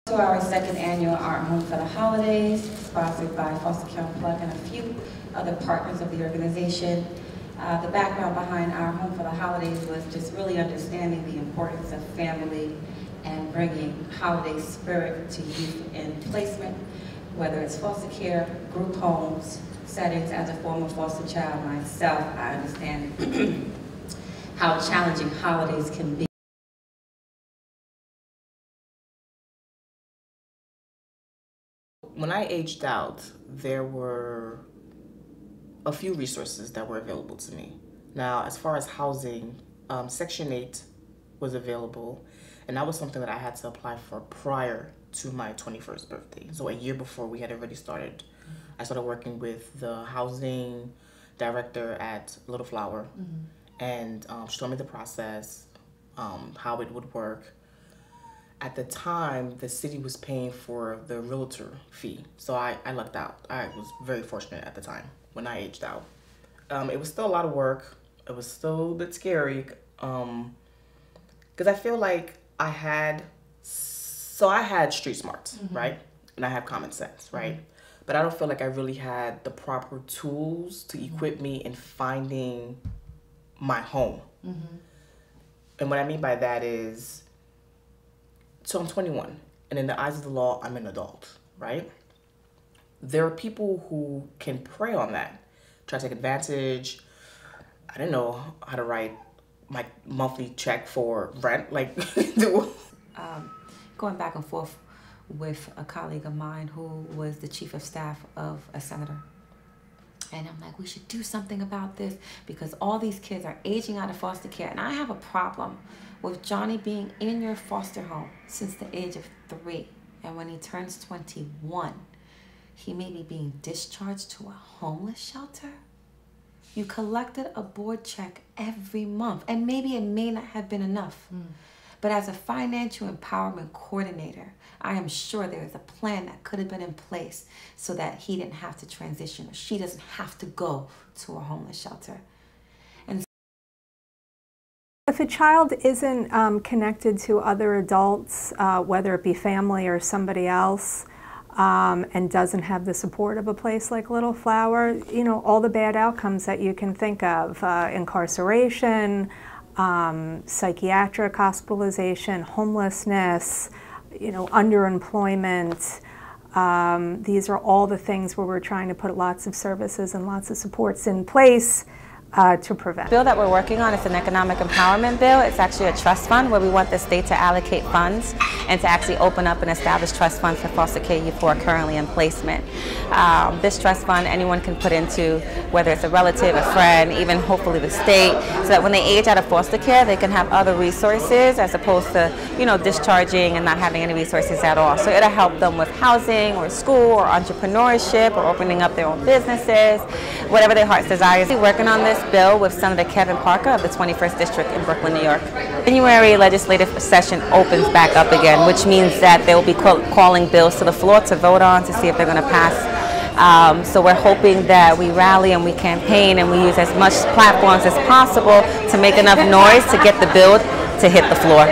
To our second annual Art Home for the Holidays, sponsored by Foster Care Unplugged and a few other partners of the organization. The background behind Our Home for the Holidays was just really understanding the importance of family and bringing holiday spirit to youth in placement, whether it's foster care, group homes, settings. As a former foster child myself, I understand how challenging holidays can be. When I aged out, there were a few resources that were available to me. Now, as far as housing, Section 8 was available, and that was something that I had to apply for prior to my 21st birthday. So a year before we had already started. I started working with the housing director at Little Flower, and she told me the process, how it would work. At the time, the city was paying for the realtor fee, so I lucked out. I was very fortunate at the time when I aged out. It was still a lot of work. It was still a bit scary, because I feel like I had street smarts, right? And I have common sense, right? But I don't feel like I really had the proper tools to equip me in finding my home. And what I mean by that is, so I'm 21, and in the eyes of the law, I'm an adult, right? There are people who can prey on that, try to take advantage. I didn't know how to write my monthly check for rent, like. Going back and forth with a colleague of mine who was the chief of staff of a senator. And I'm like, we should do something about this because all these kids are aging out of foster care. And I have a problem with Johnny being in your foster home since the age of 3. And when he turns 21, he may be being discharged to a homeless shelter. You collected a board check every month, and maybe it may not have been enough. But as a financial empowerment coordinator, I am sure there is a plan that could have been in place so that he didn't have to transition or she doesn't have to go to a homeless shelter. And if a child isn't connected to other adults, whether it be family or somebody else, and doesn't have the support of a place like Little Flower, you know, all the bad outcomes that you can think of, incarceration, psychiatric hospitalization, homelessness, you know, underemployment. These are all the things where we're trying to put lots of services and lots of supports in place to prevent. The bill that we're working on is an economic empowerment bill. It's actually a trust fund where we want the state to allocate funds and to actually open up and establish trust funds for foster care youth who are currently in placement. This trust fund anyone can put into, whether it's a relative, a friend, even hopefully the state, so that when they age out of foster care they can have other resources as opposed to, you know, discharging and not having any resources at all. So it'll help them with housing or school or entrepreneurship or opening up their own businesses, whatever their heart's desires. We're working on this bill with Senator Kevin Parker of the 21st District in Brooklyn, New York. January legislative session opens back up again, which means that they will be calling bills to the floor to vote on to see if they're going to pass. So we're hoping that we rally and we campaign and we use as much platforms as possible to make enough noise to get the bill to hit the floor.